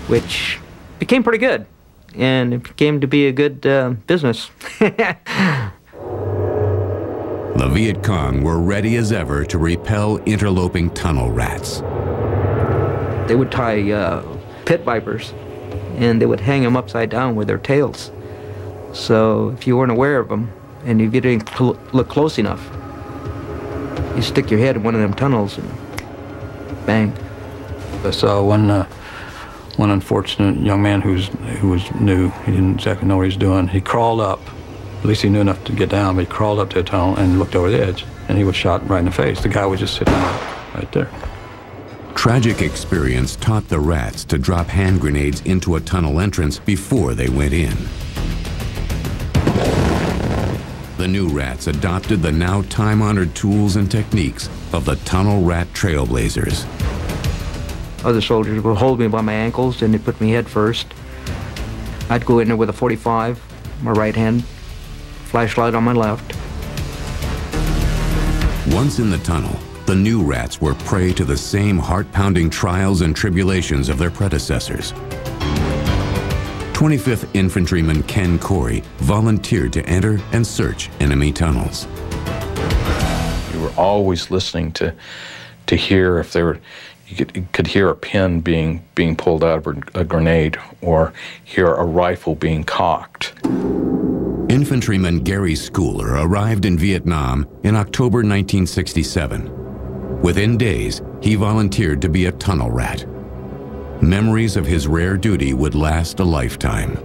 which became pretty good, and it became to be a good business. The Viet Cong were ready as ever to repel interloping tunnel rats. They would tie pit vipers, and they would hang them upside down with their tails. So if you weren't aware of them, and if you didn't look close enough, you stick your head in one of them tunnels and bang. I saw one unfortunate young man who was new. He didn't exactly know what he was doing. He crawled up. At least he knew enough to get down, but he crawled up to a tunnel and looked over the edge, and he was shot right in the face. The guy was just sitting right there. Tragic experience taught the rats to drop hand grenades into a tunnel entrance before they went in. The new rats adopted the now time-honored tools and techniques of the tunnel rat trailblazers. Other soldiers would hold me by my ankles, and they'd put me head first. I'd go in there with a .45, my right hand, flashlight on my left. Once in the tunnel, the new rats were prey to the same heart-pounding trials and tribulations of their predecessors. 25th Infantryman Ken Corey volunteered to enter and search enemy tunnels. You were always listening to hear if there were, you could hear a pin being pulled out of a grenade, or hear a rifle being cocked. Infantryman Gary Schooler arrived in Vietnam in October 1967. Within days, he volunteered to be a tunnel rat. Memories of his rare duty would last a lifetime.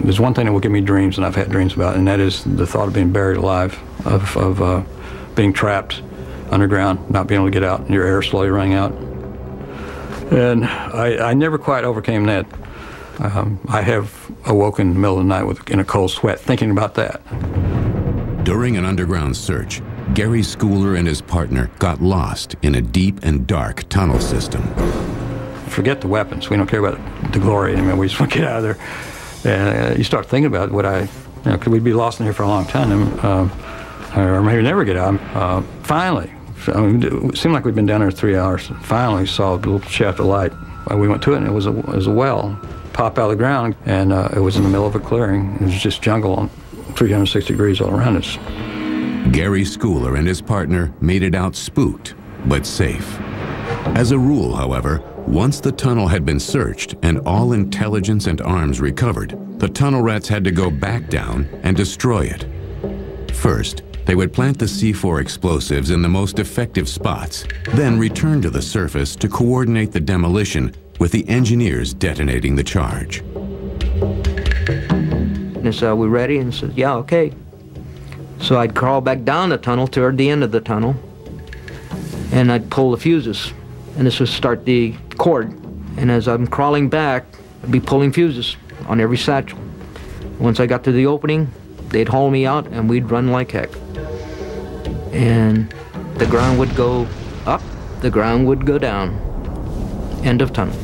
There's one thing that will give me dreams, and I've had dreams about, and that is the thought of being buried alive, of being trapped underground, not being able to get out, and your air slowly running out. And I never quite overcame that. I have awoken in the middle of the night in a cold sweat thinking about that. During an underground search, Gary Schooler and his partner got lost in a deep and dark tunnel system. Forget the weapons. We don't care about the glory. I mean, we just want to get out of there. And you start thinking about could we be lost in here for a long time? Or maybe never get out. Finally, I mean, it seemed like we'd been down there 3 hours. Finally, saw a little shaft of light. We went to it, and it was a well. Pop out of the ground, and it was in the middle of a clearing. It was just jungle on 360 degrees all around us. Gary Schooler and his partner made it out spooked, but safe. As a rule, however, once the tunnel had been searched and all intelligence and arms recovered, the tunnel rats had to go back down and destroy it. First, they would plant the C4 explosives in the most effective spots, then return to the surface to coordinate the demolition with the engineers detonating the charge. And so, we ready? And said, yeah, okay. So I'd crawl back down the tunnel toward the end of the tunnel, and I'd pull the fuses, and this would start the cord. And as I'm crawling back, I'd be pulling fuses on every satchel. Once I got to the opening, they'd haul me out, and we'd run like heck. And the ground would go up, the ground would go down. End of tunnel.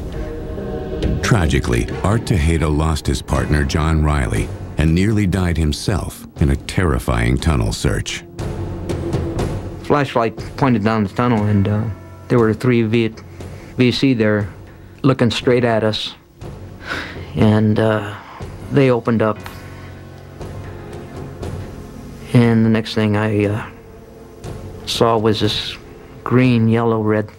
Tragically, Art Tejada lost his partner, John Riley, and nearly died himself in a terrifying tunnel search. Flashlight pointed down the tunnel, and there were 3 VC there looking straight at us. And they opened up. And the next thing I saw was this green, yellow, red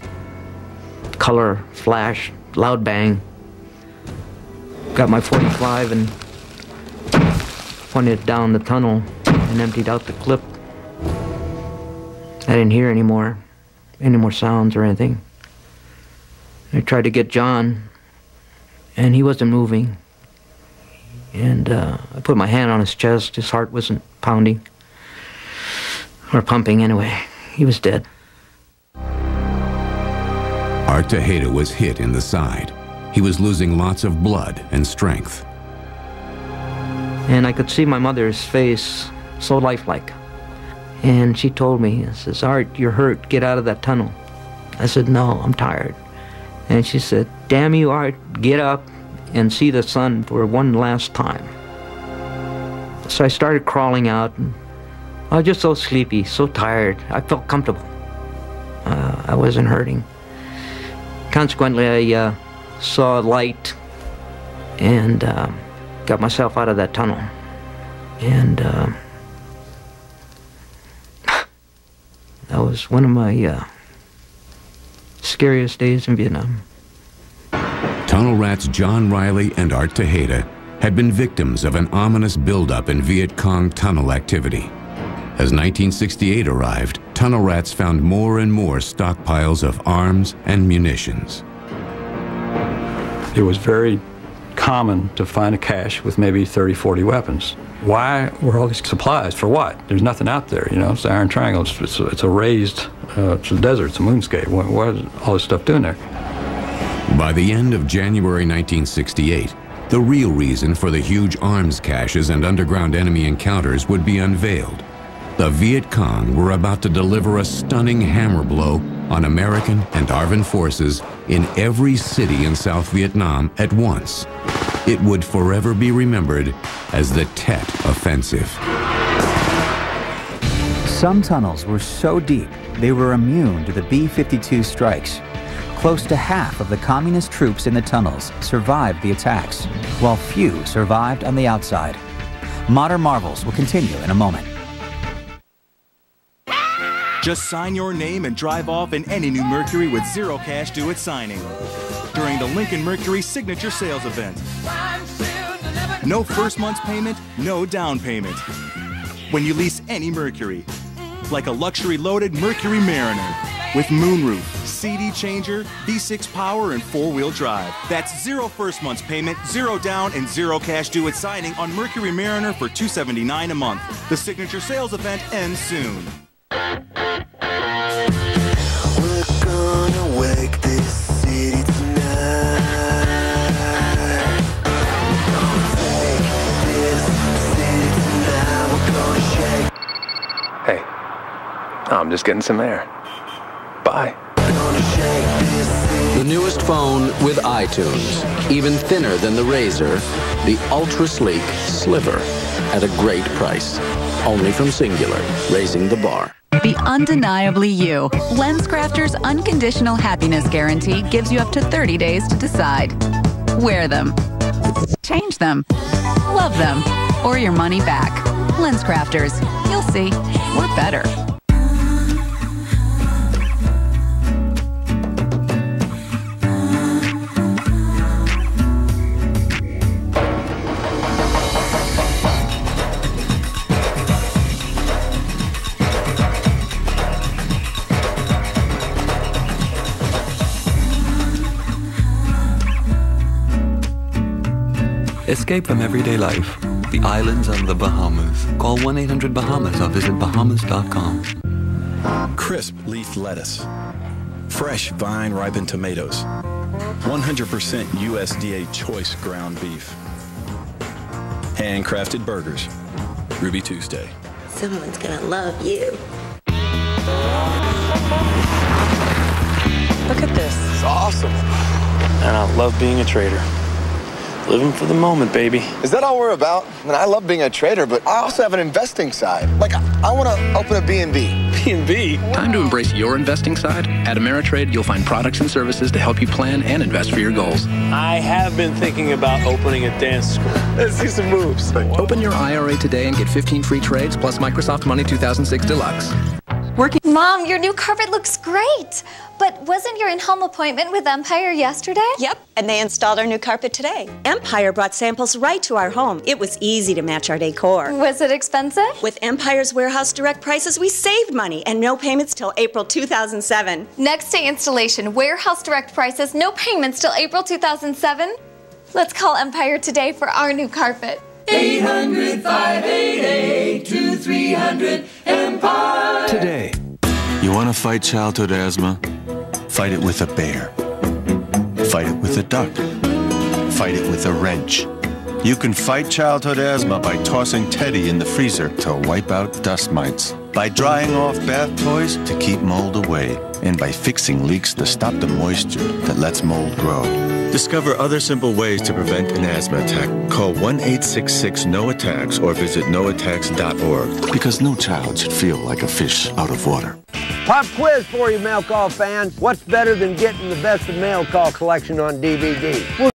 color flash, loud bang. Got my .45 and pointed down the tunnel and emptied out the clip. I didn't hear any more sounds or anything. I tried to get John, and he wasn't moving. And I put my hand on his chest. His heart wasn't pounding, or pumping anyway. He was dead. Art Tejada was hit in the side. He was losing lots of blood and strength. And I could see my mother's face, so lifelike. And she told me, says, Art, you're hurt, get out of that tunnel. I said, no, I'm tired. And she said, damn you, Art, get up and see the sun for one last time. So I started crawling out, and I was just so sleepy, so tired. I felt comfortable. I wasn't hurting. Consequently, I saw a light, and got myself out of that tunnel. And that was one of my scariest days in Vietnam. Tunnel rats John Riley and Art Tejeda had been victims of an ominous buildup in Viet Cong tunnel activity. As 1968 arrived, tunnel rats found more and more stockpiles of arms and munitions. It was very common to find a cache with maybe 30, 40 weapons. Why were all these supplies? For what? There's nothing out there, you know. It's the Iron Triangle. It's a raised, it's a desert. It's a moonscape. What is all this stuff doing there? By the end of January 1968, the real reason for the huge arms caches and underground enemy encounters would be unveiled. The Viet Cong were about to deliver a stunning hammer blow on American and ARVN forces in every city in South Vietnam at once. It would forever be remembered as the Tet Offensive. Some tunnels were so deep they were immune to the B-52 strikes. Close to half of the communist troops in the tunnels survived the attacks, while few survived on the outside. Modern Marvels will continue in a moment. Just sign your name and drive off in any new Mercury with zero cash due at signing during the Lincoln Mercury Signature Sales Event. No first month's payment, no down payment. When you lease any Mercury, like a luxury-loaded Mercury Mariner with moonroof, CD changer, V6 power, and four-wheel drive. That's zero first month's payment, zero down, and zero cash due at signing on Mercury Mariner for $279 a month. The Signature Sales Event ends soon. We're gonna wake this city tonight. Take this city tonight. We're gonna shake. Hey, I'm just getting some air. Bye. The newest phone with iTunes, even thinner than the Razr, the ultra-sleek Sliver, at a great price. Only from Singular, raising the bar. Be undeniably you. LensCrafters' unconditional happiness guarantee gives you up to 30 days to decide. Wear them, change them, love them, or your money back. LensCrafters. You'll see, we're better. Escape from everyday life. The islands of the Bahamas. Call 1-800-BAHAMAS or visit Bahamas.com. Crisp leaf lettuce. Fresh vine-ripened tomatoes. 100% USDA choice ground beef. Handcrafted burgers. Ruby Tuesday. Someone's gonna love you. Look at this. It's awesome. And I love being a trader. Living for the moment, baby. Is that all we're about? I mean, I love being a trader, but I also have an investing side. Like, I want to open a B&B. B&B? Time to embrace your investing side. At Ameritrade, you'll find products and services to help you plan and invest for your goals. I have been thinking about opening a dance school. Let's see some moves. Open your IRA today and get 15 free trades plus Microsoft Money 2006 Deluxe. Mom, your new carpet looks great. But wasn't your in-home appointment with Empire yesterday? Yep, and they installed our new carpet today. Empire brought samples right to our home. It was easy to match our decor. Was it expensive? With Empire's warehouse direct prices, we saved money and no payments till April 2007. Next day installation, warehouse direct prices, no payments till April 2007. Let's call Empire today for our new carpet. 800-588-2300 Empire. Today, you want to fight childhood asthma? Fight it with a bear. Fight it with a duck. Fight it with a wrench. You can fight childhood asthma by tossing Teddy in the freezer to wipe out dust mites, by drying off bath toys to keep mold away, and by fixing leaks to stop the moisture that lets mold grow. Discover other simple ways to prevent an asthma attack. Call 1-866-NO-ATTACKS or visit noattacks.org. Because no child should feel like a fish out of water. Pop quiz for you, Mail Call fans. What's better than getting the Best of Mail Call collection on DVD?